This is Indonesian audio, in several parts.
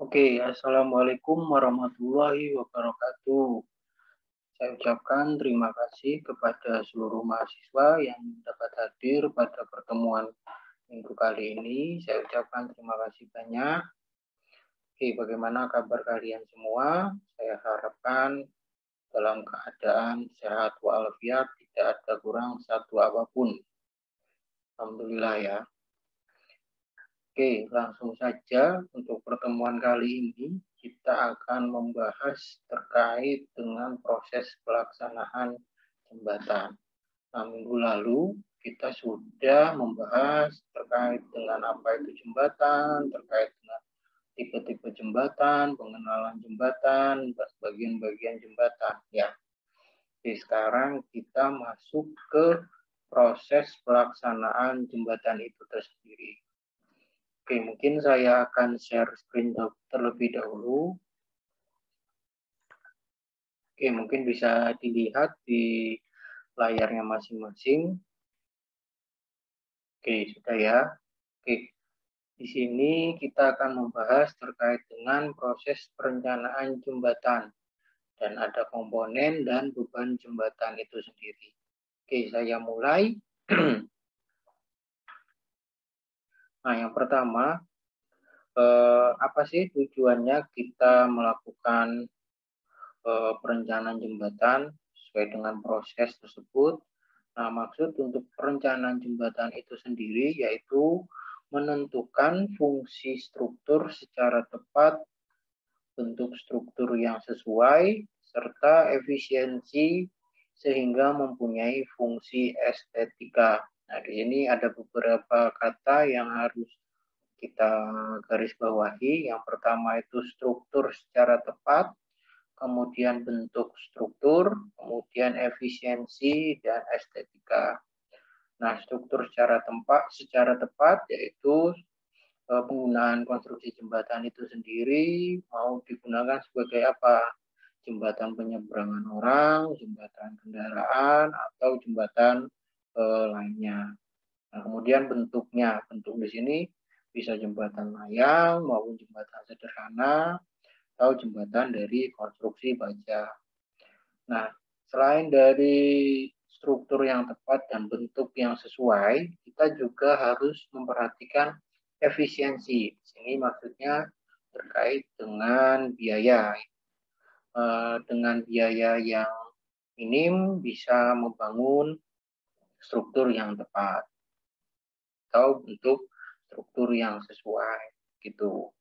Oke, Assalamualaikum warahmatullahi wabarakatuh. Saya ucapkan terima kasih kepada seluruh mahasiswa yang dapat hadir pada pertemuan minggu kali ini. Saya ucapkan terima kasih banyak. Oke, bagaimana kabar kalian semua? Saya harapkan dalam keadaan sehat walafiat, tidak ada kurang satu apapun. Alhamdulillah ya. Oke, langsung saja untuk pertemuan kali ini kita akan membahas terkait dengan proses pelaksanaan jembatan. Nah, minggu lalu kita sudah membahas terkait dengan apa itu jembatan, terkait dengan tipe-tipe jembatan, pengenalan jembatan, bagian-bagian jembatan. Ya, jadi sekarang kita masuk ke proses pelaksanaan jembatan itu tersendiri. Oke, mungkin saya akan share screen terlebih dahulu. Oke, mungkin bisa dilihat di layarnya masing-masing. Oke, sudah ya. Oke, di sini kita akan membahas terkait dengan proses perencanaan jembatan dan ada komponen dan beban jembatan itu sendiri. Oke, saya mulai. Nah, yang pertama, apa sih tujuannya kita melakukan perencanaan jembatan sesuai dengan proses tersebut? Nah, maksud untuk perencanaan jembatan itu sendiri yaitu menentukan fungsi struktur secara tepat, bentuk struktur yang sesuai, serta efisiensi sehingga mempunyai fungsi estetika. Nah, di sini ada beberapa kata yang harus kita garis bawahi. Yang pertama itu struktur secara tepat, kemudian bentuk struktur, kemudian efisiensi dan estetika. Nah, struktur secara tepat yaitu penggunaan konstruksi jembatan itu sendiri mau digunakan sebagai apa? Jembatan penyeberangan orang, jembatan kendaraan, atau jembatan lainnya. Nah, kemudian bentuknya, bentuk di sini bisa jembatan layang maupun jembatan sederhana atau jembatan dari konstruksi baja. Nah, selain dari struktur yang tepat dan bentuk yang sesuai, kita juga harus memperhatikan efisiensi. Di sini maksudnya terkait dengan biaya. Dengan biaya yang minim bisa membangun struktur yang tepat atau bentuk struktur yang sesuai gitu.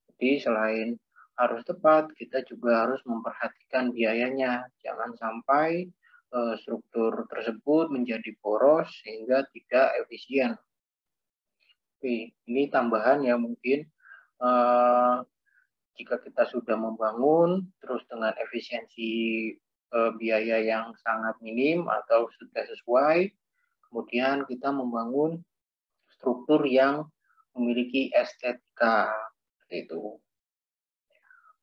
Jadi selain harus tepat, kita juga harus memperhatikan biayanya. Jangan sampai struktur tersebut menjadi boros sehingga tidak efisien. Oke, ini tambahan ya mungkin jika kita sudah membangun terus dengan efisiensi biaya yang sangat minim atau sudah sesuai, kemudian kita membangun struktur yang memiliki estetika itu.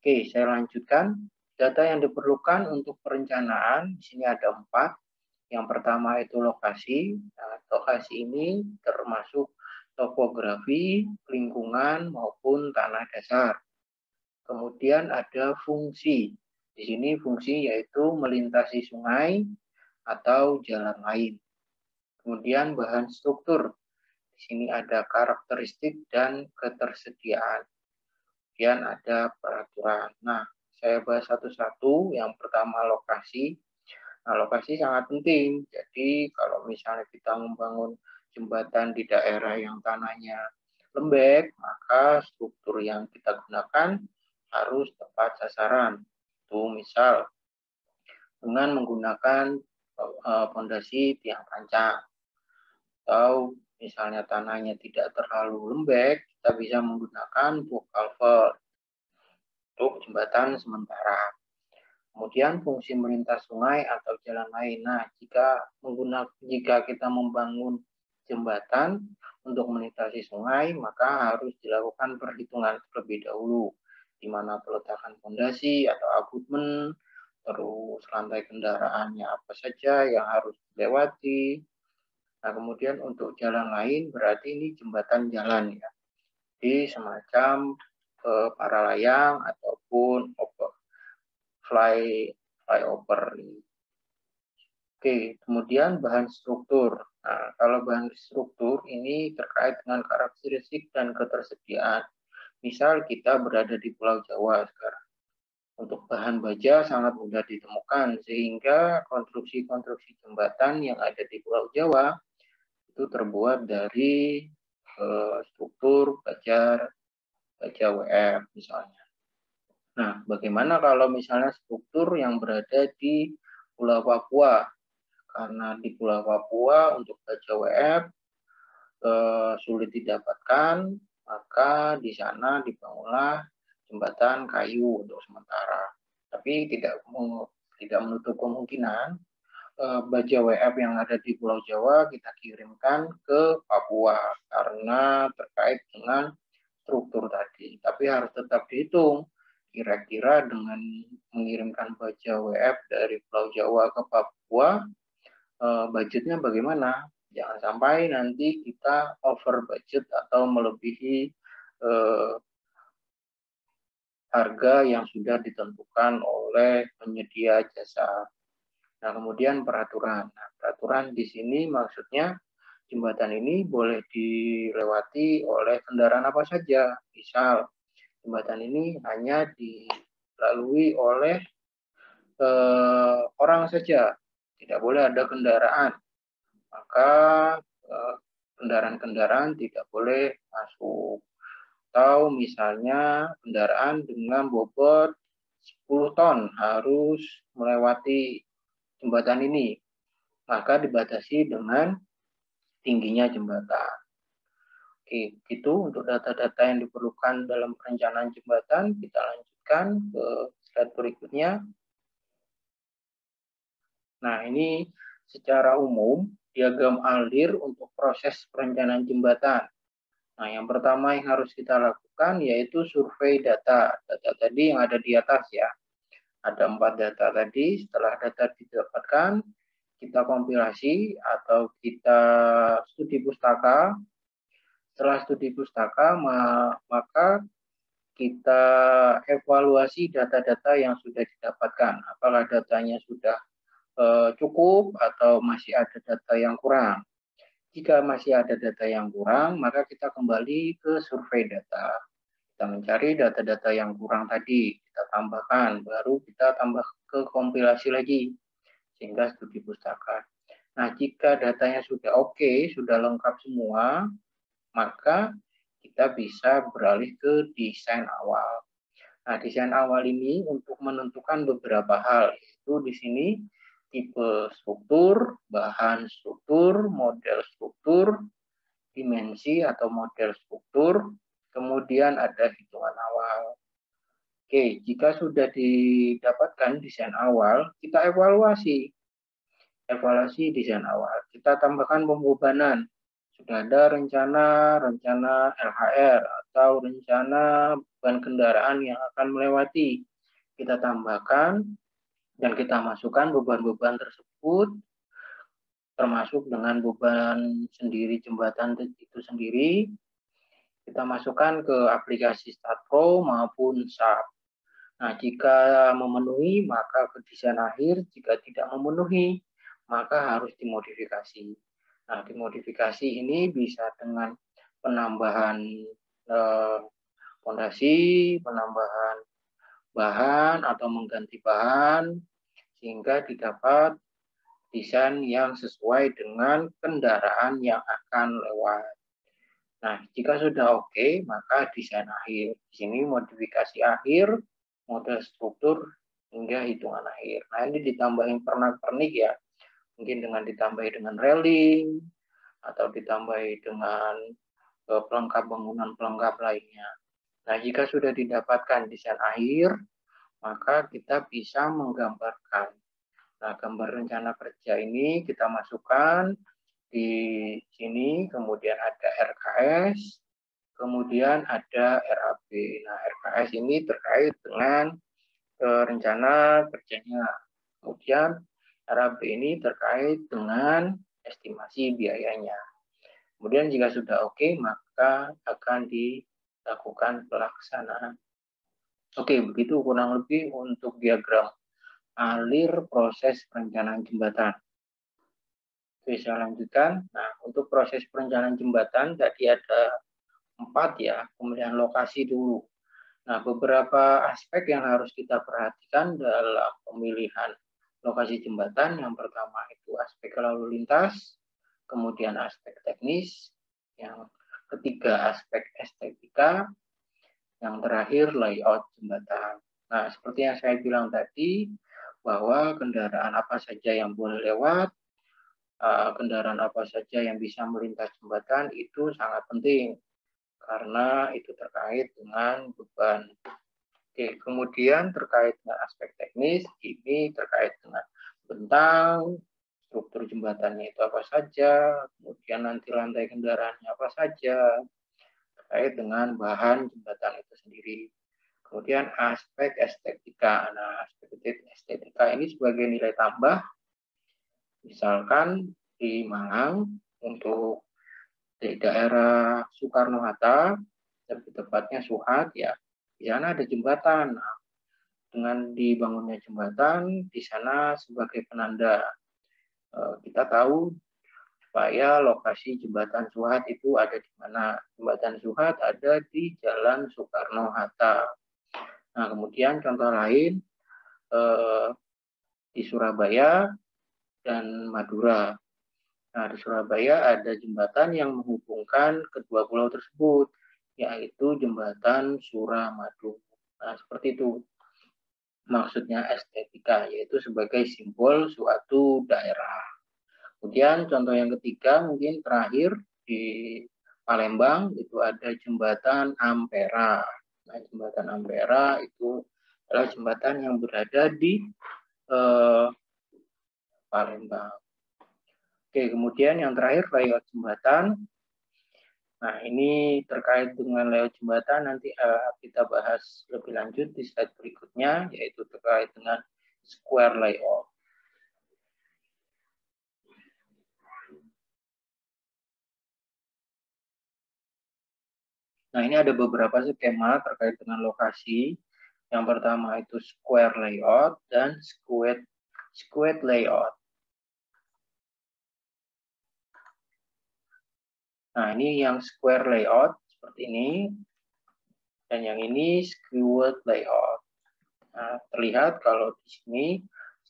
Oke, saya lanjutkan. Data yang diperlukan untuk perencanaan di sini ada 4. Yang pertama itu lokasi. Nah, lokasi ini termasuk topografi, lingkungan maupun tanah dasar. Kemudian ada fungsi. Di sini fungsi yaitu melintasi sungai atau jalan lain. Kemudian bahan struktur. Di sini ada karakteristik dan ketersediaan. Kemudian ada peraturan. Nah, saya bahas satu-satu. Yang pertama lokasi. Nah, lokasi sangat penting. Jadi kalau misalnya kita membangun jembatan di daerah yang tanahnya lembek, maka struktur yang kita gunakan harus tepat sasaran. Itu misal dengan menggunakan fondasi tiang pancang, atau misalnya tanahnya tidak terlalu lembek, kita bisa menggunakan box culvert untuk jembatan sementara. Kemudian fungsi melintas sungai atau jalan lain. Nah, jika kita membangun jembatan untuk melintasi sungai, maka harus dilakukan perhitungan terlebih dahulu, di mana peletakan fondasi atau abutmen, terus rantai kendaraannya apa saja yang harus dilewati. Nah, kemudian untuk jalan lain berarti ini jembatan jalan ya. Jadi semacam para layang ataupun flyover. Oke, kemudian bahan struktur. Nah, kalau bahan struktur ini terkait dengan karakteristik dan ketersediaan. Misal kita berada di Pulau Jawa sekarang. Untuk bahan baja sangat mudah ditemukan, sehingga konstruksi-konstruksi jembatan yang ada di Pulau Jawa itu terbuat dari struktur baja WF misalnya. Nah, bagaimana kalau misalnya struktur yang berada di Pulau Papua? Karena di Pulau Papua untuk baja WF sulit didapatkan, maka di sana dibangunlah jembatan kayu untuk sementara. Tapi tidak menutup kemungkinan baja WF yang ada di Pulau Jawa kita kirimkan ke Papua karena terkait dengan struktur tadi. Tapi harus tetap dihitung kira-kira dengan mengirimkan baja WF dari Pulau Jawa ke Papua budgetnya bagaimana? Jangan sampai nanti kita over budget atau melebihi harga yang sudah ditentukan oleh penyedia jasa. Nah, kemudian peraturan. Nah, peraturan di sini maksudnya jembatan ini boleh dilewati oleh kendaraan apa saja. Misal, jembatan ini hanya dilalui oleh orang saja. Tidak boleh ada kendaraan. Maka kendaraan-kendaraan tidak boleh masuk. Atau misalnya kendaraan dengan bobot 10 ton harus melewati jembatan ini. Maka dibatasi dengan tingginya jembatan. Oke, itu untuk data-data yang diperlukan dalam perencanaan jembatan. Kita lanjutkan ke slide berikutnya. Nah, ini secara umum diagram alir untuk proses perencanaan jembatan. Nah, yang pertama yang harus kita lakukan yaitu survei data. Data tadi yang ada di atas ya. Ada 4 data tadi. Setelah data didapatkan, kita kompilasi atau kita studi pustaka. Setelah studi pustaka, maka kita evaluasi data-data yang sudah didapatkan. Apakah datanya sudah cukup atau masih ada data yang kurang. Jika masih ada data yang kurang, maka kita kembali ke survei data. Kita mencari data-data yang kurang tadi, kita tambahkan, baru kita tambah ke kompilasi lagi, sehingga studi pustaka. Nah, jika datanya sudah oke, sudah lengkap semua, maka kita bisa beralih ke desain awal. Nah, desain awal ini untuk menentukan beberapa hal, yaitu di sini tipe struktur, bahan struktur, model struktur, dimensi atau model struktur, kemudian ada hitungan awal. Oke, jika sudah didapatkan desain awal, kita evaluasi. Evaluasi desain awal. Kita tambahkan pembebanan. Sudah ada rencana LHR atau rencana beban kendaraan yang akan melewati. Kita tambahkan dan kita masukkan beban-beban tersebut, termasuk dengan beban sendiri jembatan itu sendiri, kita masukkan ke aplikasi StatPro maupun SAP. Nah, jika memenuhi, maka ke desain akhir. Jika tidak memenuhi, maka harus dimodifikasi. Nah, dimodifikasi ini bisa dengan penambahan fondasi, penambahan bahan atau mengganti bahan, sehingga didapat desain yang sesuai dengan kendaraan yang akan lewat. Nah, jika sudah oke, maka desain akhir. Di sini modifikasi akhir, model struktur, hingga hitungan akhir. Nah, ini ditambahin pernak-pernik ya. Mungkin dengan ditambahi dengan railing, atau ditambahi dengan pelengkap bangunan pelengkap lainnya. Nah, jika sudah didapatkan desain akhir, maka kita bisa menggambarkan. Nah, gambar rencana kerja ini kita masukkan di sini, kemudian ada RKS, kemudian ada RAB. Nah, RKS ini terkait dengan rencana kerjanya. Kemudian RAB ini terkait dengan estimasi biayanya. Kemudian jika sudah oke, maka akan lakukan pelaksanaan. Oke, begitu kurang lebih untuk diagram alir proses perencanaan jembatan. Oke, saya lanjutkan. Nah, untuk proses perencanaan jembatan tadi ada 4 ya, pemilihan lokasi dulu. Nah, beberapa aspek yang harus kita perhatikan dalam pemilihan lokasi jembatan. Yang pertama itu aspek lalu lintas, kemudian aspek teknis, yang ketiga aspek estetika, yang terakhir layout jembatan. Nah, seperti yang saya bilang tadi, bahwa kendaraan apa saja yang boleh lewat, kendaraan apa saja yang bisa melintas jembatan itu sangat penting karena itu terkait dengan beban. Oke, kemudian terkait dengan aspek teknis, ini terkait dengan bentang, struktur jembatannya itu apa saja, kemudian nanti lantai kendaraannya apa saja, terkait dengan bahan jembatan itu sendiri. Kemudian aspek estetika. Nah, aspek estetika ini sebagai nilai tambah, misalkan di Malang untuk di daerah Soekarno-Hatta, lebih tepatnya Suhat ya, di sana ada jembatan. Nah, dengan dibangunnya jembatan di sana sebagai penanda kita tahu supaya lokasi jembatan Suhat itu ada di mana. Jembatan Suhat ada di Jalan Soekarno-Hatta. Nah, kemudian contoh lain di Surabaya dan Madura. Nah, di Surabaya ada jembatan yang menghubungkan kedua pulau tersebut, yaitu jembatan Suramadu. Nah, seperti itu maksudnya estetika, yaitu sebagai simbol suatu daerah. Kemudian contoh yang ketiga mungkin terakhir di Palembang itu ada jembatan Ampera. Nah, jembatan Ampera itu adalah jembatan yang berada di Palembang. Oke, kemudian yang terakhir layout jembatan. Nah, ini terkait dengan layout jembatan nanti kita bahas lebih lanjut di slide berikutnya, yaitu terkait dengan square layout. Nah, ini ada beberapa skema terkait dengan lokasi. Yang pertama itu square layout dan square layout. Nah, ini yang square layout seperti ini. Dan yang ini skewed layout. Nah, terlihat kalau di sini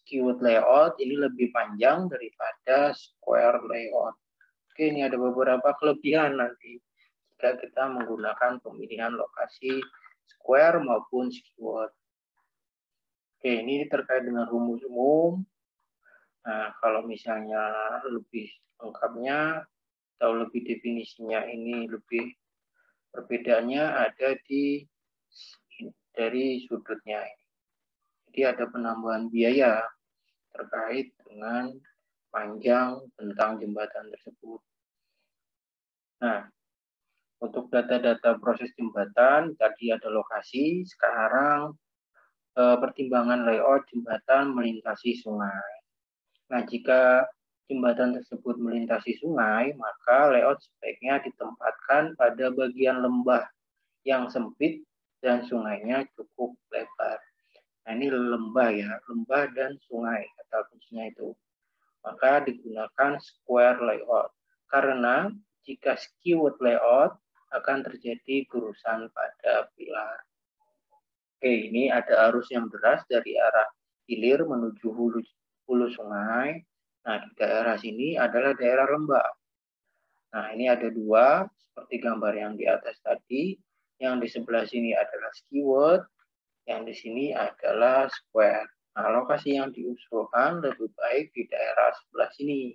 skewed layout ini lebih panjang daripada square layout. Oke, ini ada beberapa kelebihan nanti jika kita menggunakan pemilihan lokasi square maupun skewed. Oke, ini terkait dengan rumus umum. Nah, kalau misalnya lebih lengkapnya atau lebih definisinya ini lebih perbedaannya ada dari sudutnya. Jadi ada penambahan biaya terkait dengan panjang bentang jembatan tersebut. Nah, untuk data-data proses jembatan tadi ada lokasi, sekarang pertimbangan layout jembatan melintasi sungai. Nah, jika jembatan tersebut melintasi sungai, maka layout sebaiknya ditempatkan pada bagian lembah yang sempit dan sungainya cukup lebar. Nah, ini lembah ya, lembah dan sungai kata kuncinya itu. Maka digunakan square layout. Karena jika skewed layout akan terjadi gurusan pada pilar. Oke, ini ada arus yang deras dari arah hilir menuju hulu sungai. Nah, di daerah sini adalah daerah lembah. Nah, ini ada dua, seperti gambar yang di atas tadi. Yang di sebelah sini adalah skewed, yang di sini adalah square. Nah, lokasi yang diusulkan lebih baik di daerah sebelah sini.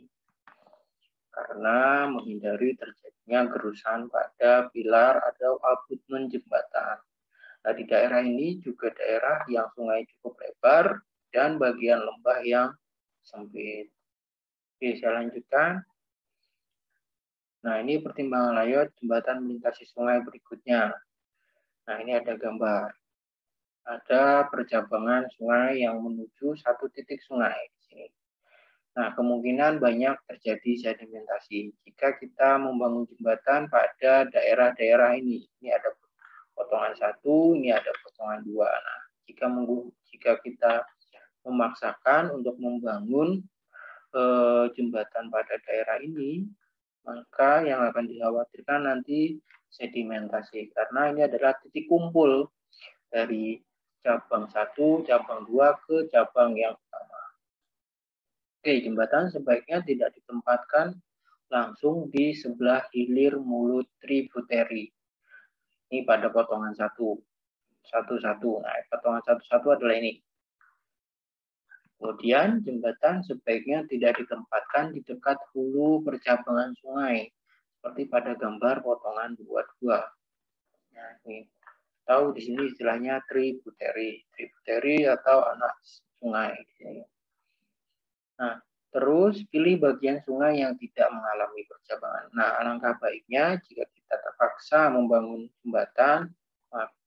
Karena menghindari terjadinya gerusan pada pilar atau abutmen jembatan. Nah, di daerah ini juga daerah yang sungai cukup lebar dan bagian lembah yang sempit. Oke, saya lanjutkan. Nah, ini pertimbangan layout jembatan melintasi sungai berikutnya. Nah, ini ada gambar. Ada percabangan sungai yang menuju satu titik sungai di sini. Nah, kemungkinan banyak terjadi sedimentasi jika kita membangun jembatan pada daerah-daerah ini. Ini ada potongan 1, ini ada potongan 2. Nah, jika kita memaksakan untuk membangun jembatan pada daerah ini, maka yang akan dikhawatirkan nanti sedimentasi, karena ini adalah titik kumpul dari cabang 1, cabang 2 ke cabang yang pertama. Oke, jembatan sebaiknya tidak ditempatkan langsung di sebelah hilir mulut tributary. Ini pada potongan 1. Nah, potongan 1 adalah ini. Kemudian jembatan sebaiknya tidak ditempatkan di dekat hulu percabangan sungai, seperti pada gambar potongan 22. Nah, ini tahu di sini istilahnya tributary atau anak sungai. Nah, terus pilih bagian sungai yang tidak mengalami percabangan. Nah, alangkah baiknya jika kita terpaksa membangun jembatan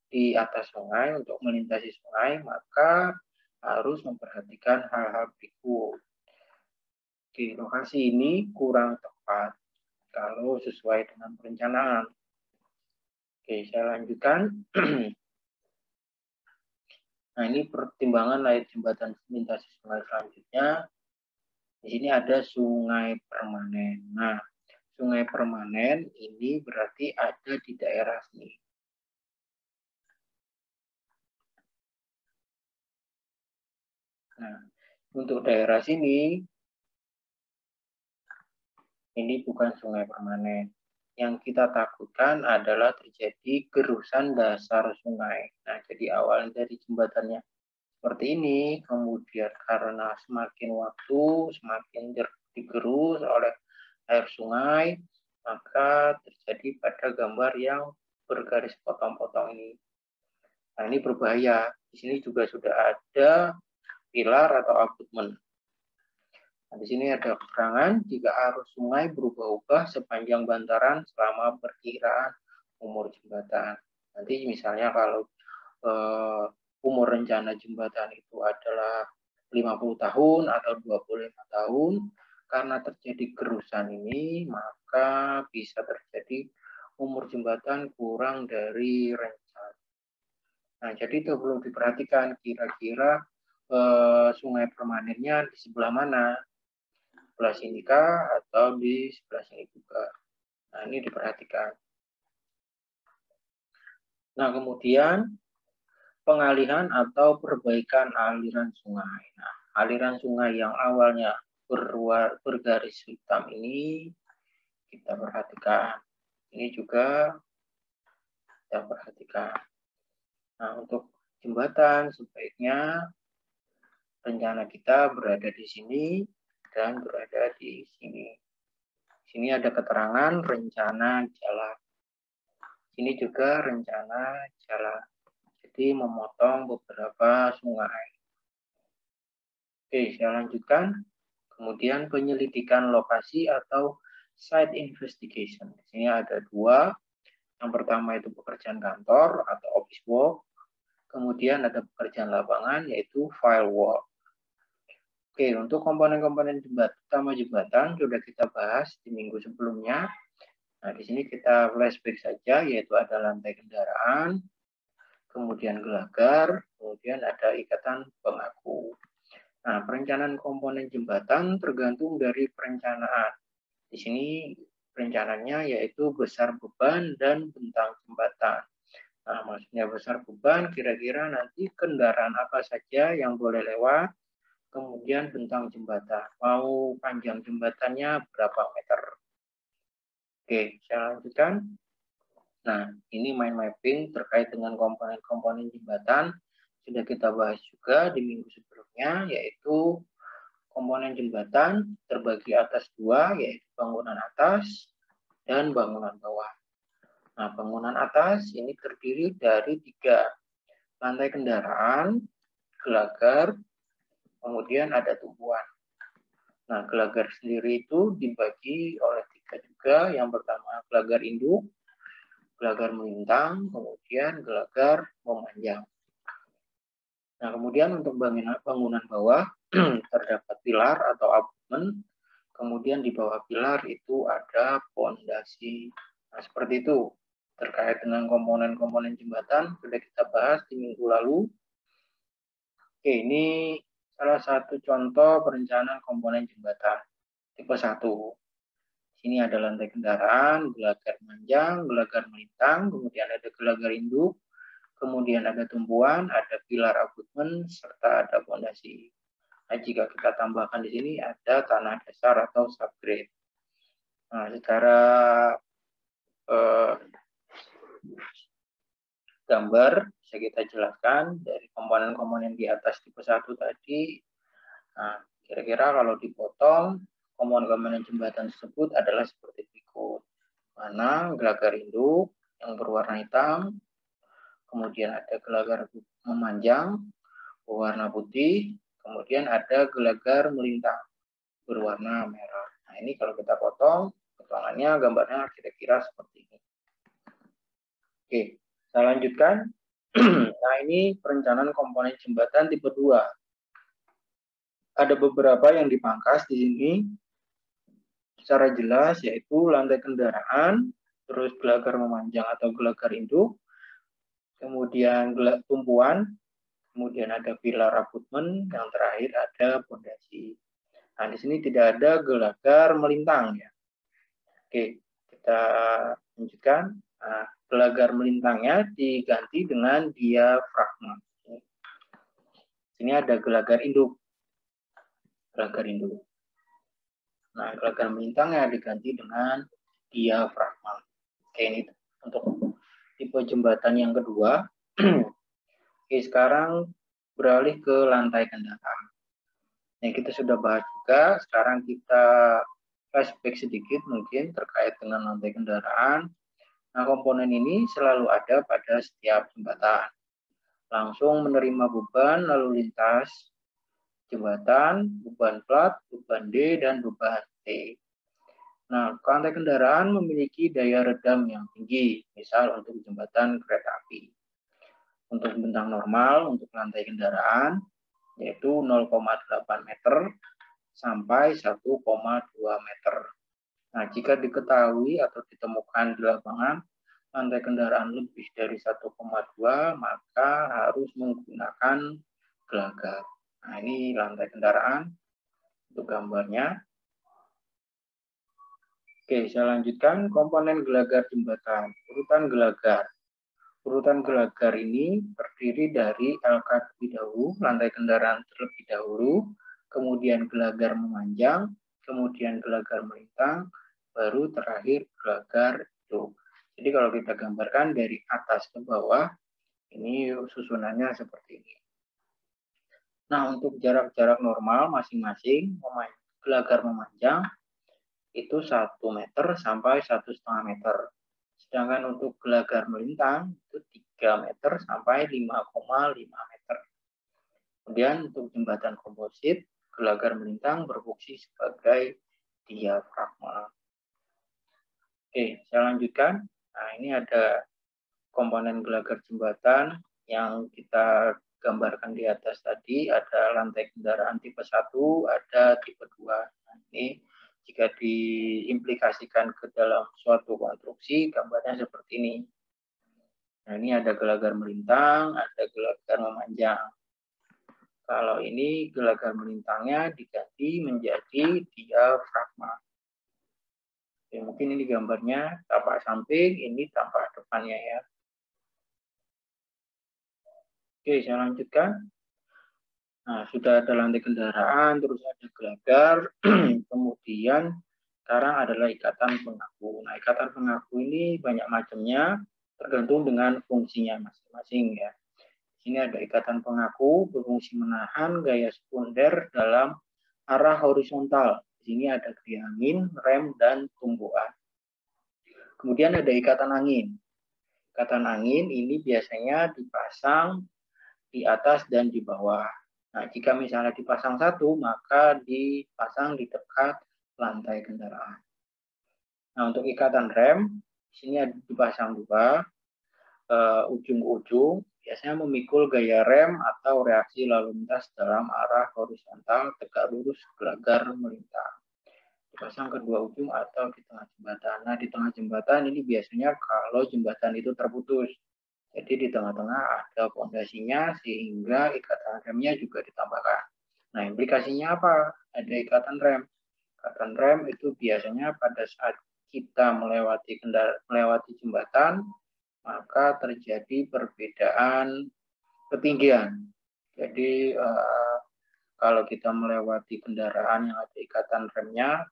di atas sungai untuk melintasi sungai, maka harus memperhatikan hal-hal berikut. Di lokasi ini kurang tepat kalau sesuai dengan perencanaan. Oke, saya lanjutkan. Nah, ini pertimbangan layak jembatan melintasi sungai selanjutnya. Di sini ada sungai permanen. Nah, sungai permanen ini berarti ada di daerah sini. Nah, untuk daerah sini, ini bukan sungai permanen. Yang kita takutkan adalah terjadi gerusan dasar sungai. Nah, jadi awal dari jembatannya seperti ini, kemudian karena semakin waktu, semakin digerus oleh air sungai, maka terjadi pada gambar yang bergaris potong-potong ini. Nah, ini berbahaya. Di sini juga sudah ada pilar atau abutmen. Nah, di sini ada keterangan jika arus sungai berubah-ubah sepanjang bantaran selama perkiraan umur jembatan. Nanti misalnya kalau umur rencana jembatan itu adalah 50 tahun atau 25 tahun, karena terjadi gerusan ini, maka bisa terjadi umur jembatan kurang dari rencana. Nah, jadi itu perlu diperhatikan kira-kira sungai permanennya di sebelah mana, sebelah sini kah atau di sebelah sini juga. Nah, ini diperhatikan. Nah, kemudian pengalihan atau perbaikan aliran sungai. Nah, aliran sungai yang awalnya bergaris hitam ini kita perhatikan. Ini juga kita perhatikan. Nah, untuk jembatan sebaiknya rencana kita berada di sini dan berada di sini. Sini ada keterangan rencana jalan. Sini juga rencana jalan. Jadi memotong beberapa sungai. Oke, saya lanjutkan. Kemudian penyelidikan lokasi atau site investigation. Di sini ada 2. Yang pertama itu pekerjaan kantor atau office work. Kemudian ada pekerjaan lapangan yaitu field work. Oke, untuk komponen-komponen utama jembatan sudah kita bahas di minggu sebelumnya. Nah, di sini kita flashback saja, yaitu ada lantai kendaraan, kemudian gelagar, kemudian ada ikatan pengaku. Nah, perencanaan komponen jembatan tergantung dari perencanaan. Di sini perencanaannya yaitu besar beban dan bentang jembatan. Nah, maksudnya besar beban, kira-kira nanti kendaraan apa saja yang boleh lewat, kemudian bentang jembatan. Mau panjang jembatannya berapa meter. Oke, saya lanjutkan. Nah, ini mind mapping terkait dengan komponen-komponen jembatan. Sudah kita bahas juga di minggu sebelumnya, yaitu komponen jembatan terbagi atas 2, yaitu bangunan atas dan bangunan bawah. Nah, bangunan atas ini terdiri dari 3. Lantai kendaraan, gelagar, kemudian ada tumbuhan. Nah, gelagar sendiri itu dibagi oleh 3 juga. Yang pertama gelagar induk, gelagar melintang, kemudian gelagar memanjang. Nah, kemudian untuk bangunan bawah terdapat pilar atau abutmen. Kemudian di bawah pilar itu ada pondasi. Nah, seperti itu. terkait dengan komponen-komponen jembatan sudah kita bahas di minggu lalu. Oke, ini salah satu contoh perencanaan komponen jembatan tipe 1. Ini ada lantai kendaraan, gelagar panjang, gelagar melintang, kemudian ada gelagar induk, kemudian ada tumpuan, ada pilar abutmen, serta ada fondasi. Nah, jika kita tambahkan di sini ada tanah dasar atau subgrade. Nah, secara gambar bisa kita jelaskan dari komponen-komponen di atas tipe 1 tadi. Nah, kira-kira kalau dipotong, komponen-komponen jembatan tersebut adalah seperti berikut. Mana gelagar induk yang berwarna hitam, kemudian ada gelagar memanjang berwarna putih, kemudian ada gelagar melintang berwarna merah. Nah, ini kalau kita potong, potongannya gambarnya kira-kira seperti ini. Oke, saya lanjutkan. Nah, ini perencanaan komponen jembatan tipe 2. Ada beberapa yang dipangkas di sini secara jelas, yaitu lantai kendaraan, terus gelagar memanjang atau gelagar induk, kemudian tumpuan, kemudian ada pilar abutmen, yang terakhir ada fondasi. Nah, di sini tidak ada gelagar melintang ya. Oke, kita lanjutkan. Nah, gelagar melintangnya diganti dengan diafragma. Sini ada gelagar induk. Gelagar induk. Nah, gelagar melintangnya diganti dengan diafragma. Oke, ini untuk tipe jembatan yang kedua. Oke, sekarang beralih ke lantai kendaraan. Yang kita sudah bahas juga, sekarang kita flashback sedikit mungkin terkait dengan lantai kendaraan. Nah, komponen ini selalu ada pada setiap jembatan. Langsung menerima beban lalu lintas jembatan, beban plat, beban D, dan beban T. Nah, lantai kendaraan memiliki daya redam yang tinggi, misal untuk jembatan kereta api. Untuk bentang normal, untuk lantai kendaraan, yaitu 0,8 meter sampai 1,2 meter. Nah, jika diketahui atau ditemukan di lapangan, lantai kendaraan lebih dari 1,2, maka harus menggunakan gelagar. Nah, ini lantai kendaraan untuk gambarnya. Oke, saya lanjutkan komponen gelagar jembatan. Urutan gelagar. Urutan gelagar ini terdiri dari LK terlebih dahulu, lantai kendaraan terlebih dahulu, kemudian gelagar memanjang, kemudian gelagar melintang, baru terakhir gelagar induk. Jadi kalau kita gambarkan dari atas ke bawah, ini susunannya seperti ini. Nah, untuk jarak-jarak normal masing-masing, gelagar memanjang itu 1 meter sampai 1,5 meter. Sedangkan untuk gelagar melintang itu 3 meter sampai 5,5 meter. Kemudian untuk jembatan komposit, gelagar melintang berfungsi sebagai diafragma. Oke, saya lanjutkan. Nah, ini ada komponen gelagar jembatan yang kita gambarkan di atas tadi. Ada lantai kendaraan tipe 1, ada tipe 2. Nah, ini jika diimplikasikan ke dalam suatu konstruksi, gambarnya seperti ini. Nah, ini ada gelagar melintang, ada gelagar memanjang. Kalau ini gelagar melintangnya diganti menjadi diafragma. Oke, mungkin ini gambarnya tampak samping, ini tampak depannya ya. Oke, saya lanjutkan. Nah, sudah ada lantai kendaraan, terus ada gelagar, kemudian sekarang adalah ikatan pengaku. Nah, ikatan pengaku ini banyak macamnya, tergantung dengan fungsinya masing-masing ya. Di sini ada ikatan pengaku berfungsi menahan gaya sekunder dalam arah horizontal. Di sini ada gaya angin, rem, dan tumpuan. Kemudian ada ikatan angin. Ikatan angin ini biasanya dipasang di atas dan di bawah. Nah, jika misalnya dipasang satu, maka dipasang di dekat lantai kendaraan. Nah, untuk ikatan rem, di sini dipasang dua, ujung ke ujung, biasanya memikul gaya rem atau reaksi lalu lintas dalam arah horizontal tegak lurus gelagar melintang. dipasang kedua ujung atau di tengah jembatan. Nah, di tengah jembatan ini biasanya kalau jembatan itu terputus. Jadi di tengah-tengah ada fondasinya sehingga ikatan remnya juga ditambahkan. Nah, implikasinya apa? Ada ikatan rem. Ikatan rem itu biasanya pada saat kita melewati jembatan, maka terjadi perbedaan ketinggian. Jadi kalau kita melewati kendaraan yang ada ikatan remnya,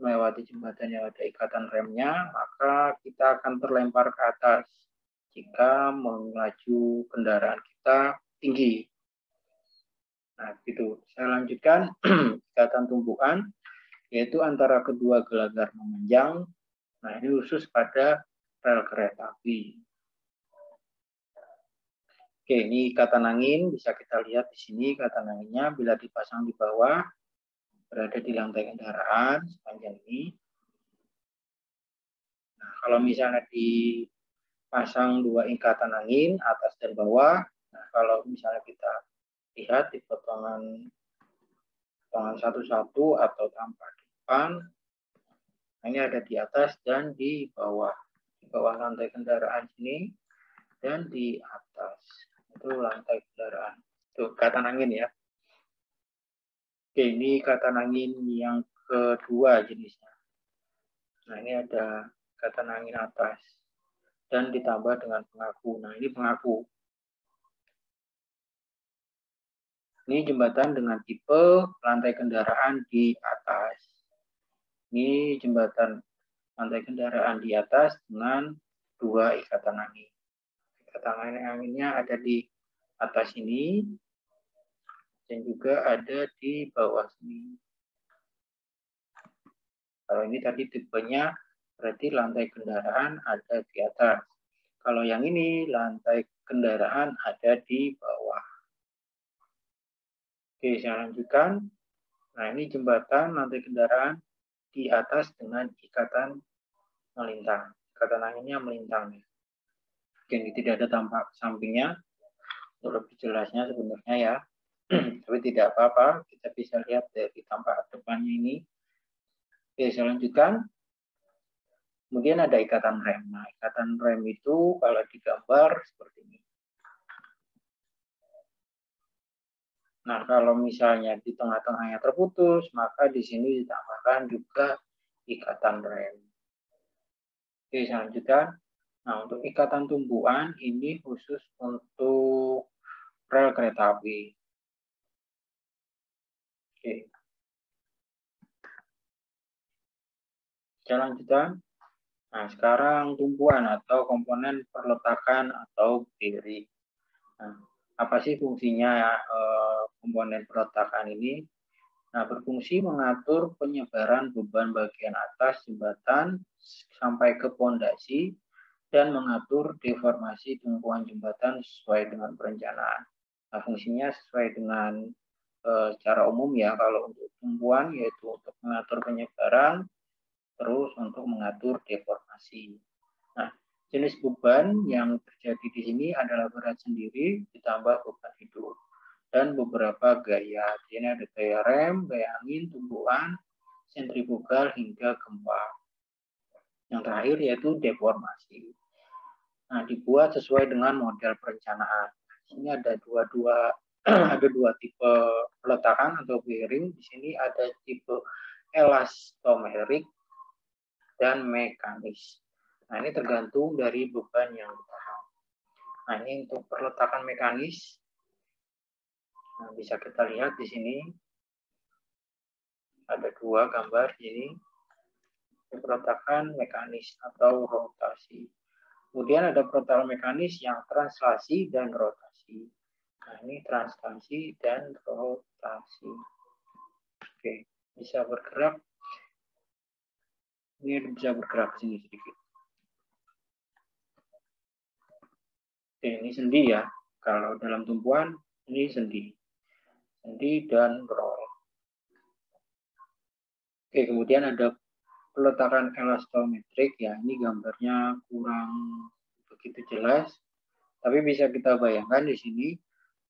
melewati jembatan yang ada ikatan remnya, maka kita akan terlempar ke atas jika melaju kendaraan kita tinggi. Nah, gitu. Saya lanjutkan ikatan tumbukan, yaitu antara kedua gelagar memanjang. Nah, ini khusus pada rel kereta api. Oke, ini ikatan angin, bisa kita lihat di sini ikatan anginnya bila dipasang di bawah, berada di lantai kendaraan sepanjang ini. Nah, kalau misalnya dipasang dua ikatan angin, atas dan bawah, nah kalau misalnya kita lihat di potongan satu-satu atau tampak di depan, nah ini ada di atas dan di bawah lantai kendaraan sini, dan di atas itu lantai kendaraan. Itu ikatan angin ya. Oke, ini ikatan angin yang kedua jenisnya. Nah, ini ada ikatan angin atas dan ditambah dengan pengaku. Nah, ini pengaku. Ini jembatan dengan tipe lantai kendaraan di atas. Ini jembatan lantai kendaraan di atas dengan dua ikatan angin. Ikatan anginnya ada di atas ini dan juga ada di bawah sini. Kalau ini tadi tipenya berarti lantai kendaraan ada di atas. Kalau yang ini lantai kendaraan ada di bawah. Oke, saya lanjutkan. Nah, ini jembatan lantai kendaraan di atas dengan ikatan melintang. Ikatan anginnya melintang. Jadi tidak ada tampak sampingnya. Untuk lebih jelasnya sebenarnya ya. Tapi tidak apa-apa, kita bisa lihat dari tampak depannya ini. Oke, saya lanjutkan. Kemudian ada ikatan rem. Nah, ikatan rem itu kalau digambar seperti ini. Nah, kalau misalnya di tengah-tengahnya terputus, maka di sini ditambahkan juga ikatan rem. Oke, saya lanjutkan. Nah, untuk ikatan tumbukan ini khusus untuk rel kereta api. Oke. Saya lanjutkan. Nah, sekarang tumpuan atau komponen perletakan atau bearing. Nah, apa sih fungsinya komponen perletakan ini? Nah, berfungsi mengatur penyebaran beban bagian atas jembatan sampai ke pondasi dan mengatur deformasi tumpuan jembatan sesuai dengan perencanaan. Nah, fungsinya sesuai dengan secara umum ya, kalau untuk tumpuan yaitu untuk mengatur penyebaran, terus untuk mengatur deformasi. Nah, jenis beban yang terjadi di sini adalah berat sendiri ditambah beban hidup dan beberapa gaya. Di sini ada gaya rem, gaya angin, tumbukan, sentrifugal hingga gempa. Yang terakhir yaitu deformasi. Nah, dibuat sesuai dengan model perencanaan. Di sini ada dua tipe peletakan atau bearing. Di sini ada tipe elastomerik dan mekanis. Nah, ini tergantung dari beban yang ditahan. Nah, ini untuk perletakan mekanis. Nah, bisa kita lihat di sini. Ada dua gambar di sini. Perletakan mekanis atau rotasi. Kemudian ada perletakan mekanis yang translasi dan rotasi. Nah, ini translasi dan rotasi. Oke, bisa bergerak. Ini bisa bergerak ke sini sedikit. Oke, ini sendi ya. Kalau dalam tumpuan, ini sendi. Sendi dan roll. Oke, kemudian ada peletakan elastometrik ya. Ini gambarnya kurang begitu jelas. Tapi bisa kita bayangkan di sini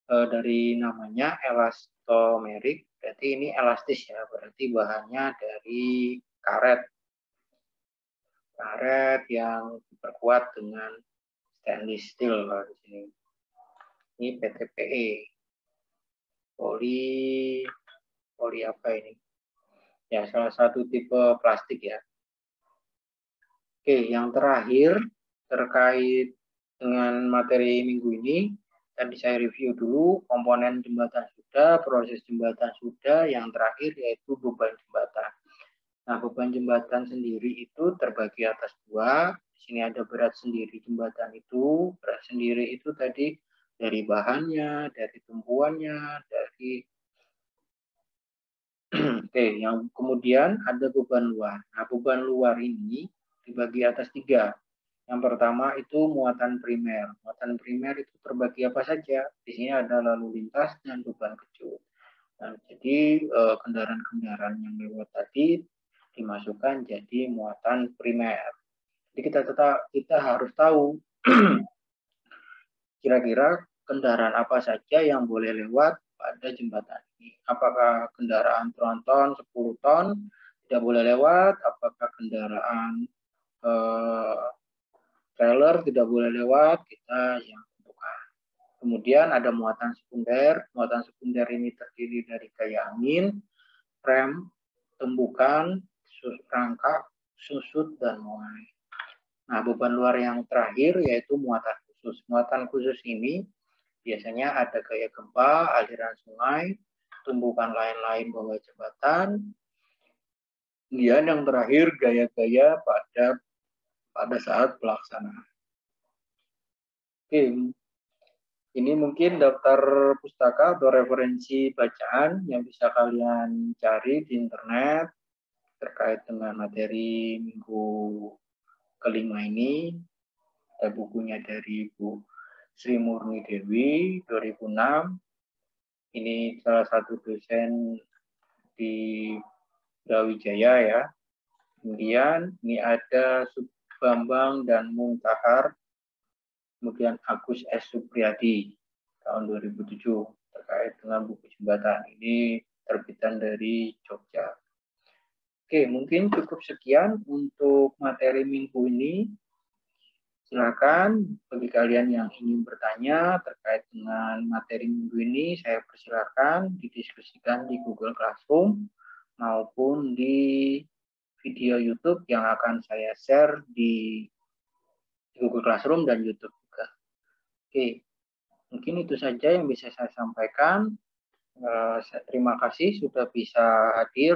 dari namanya elastomerik Berarti ini elastis ya, berarti bahannya dari karet. Karet yang diperkuat dengan stainless steel kalau di sini. Ini PTPE. Poli apa ini? Ya, salah satu tipe plastik ya. Oke, yang terakhir terkait dengan materi minggu ini, tadi saya review dulu komponen jembatan sudah, proses jembatan sudah, yang terakhir yaitu beban jembatan. Nah, beban jembatan sendiri itu terbagi atas dua. Di sini ada berat sendiri jembatan itu. Berat sendiri itu tadi dari bahannya, dari tumpuannya, dari Oke, yang kemudian ada beban luar. Nah, beban luar ini dibagi atas tiga. Yang pertama itu muatan primer. Muatan primer itu terbagi apa saja? Di sini ada lalu lintas dan beban kejut. Nah, jadi kendaraan-kendaraan yang lewat tadi dimasukkan jadi muatan primer. Jadi kita harus tahu kira-kira kendaraan apa saja yang boleh lewat pada jembatan ini. Apakah kendaraan tronton 10 ton tidak boleh lewat? Apakah kendaraan trailer tidak boleh lewat? Kita yang tentukan. Kemudian ada muatan sekunder. Muatan sekunder ini terdiri dari gaya angin, rem, tembukan, rangka, susut, dan muai. Nah, beban luar yang terakhir yaitu muatan khusus. Muatan khusus ini biasanya ada gaya gempa, aliran sungai, tumbukan lain-lain bawah jembatan. Kemudian yang terakhir gaya-gaya pada saat pelaksanaan. Oke, ini mungkin daftar pustaka atau referensi bacaan yang bisa kalian cari di internet terkait dengan materi minggu kelima ini. Ada bukunya dari Bu Sri Murni Dewi 2006. Ini salah satu dosen di Brawijaya ya. Kemudian ini ada Bambang dan Muntahar. Kemudian Agus S. Supriyadi tahun 2007 terkait dengan buku jembatan. Ini terbitan dari Jogja. Oke, mungkin cukup sekian untuk materi minggu ini. Silakan bagi kalian yang ingin bertanya terkait dengan materi minggu ini, saya persilakan didiskusikan di Google Classroom maupun di video YouTube yang akan saya share di Google Classroom dan YouTube juga. Oke, mungkin itu saja yang bisa saya sampaikan. Terima kasih sudah bisa hadir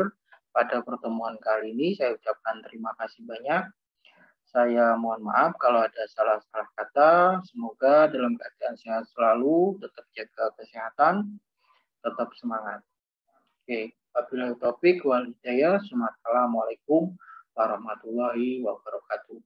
pada pertemuan kali ini. Saya ucapkan terima kasih banyak. Saya mohon maaf kalau ada salah-salah kata. Semoga dalam keadaan sehat selalu, tetap jaga kesehatan, tetap semangat. Oke, wabillahi taufik wal hidayah. Assalamualaikum warahmatullahi wabarakatuh.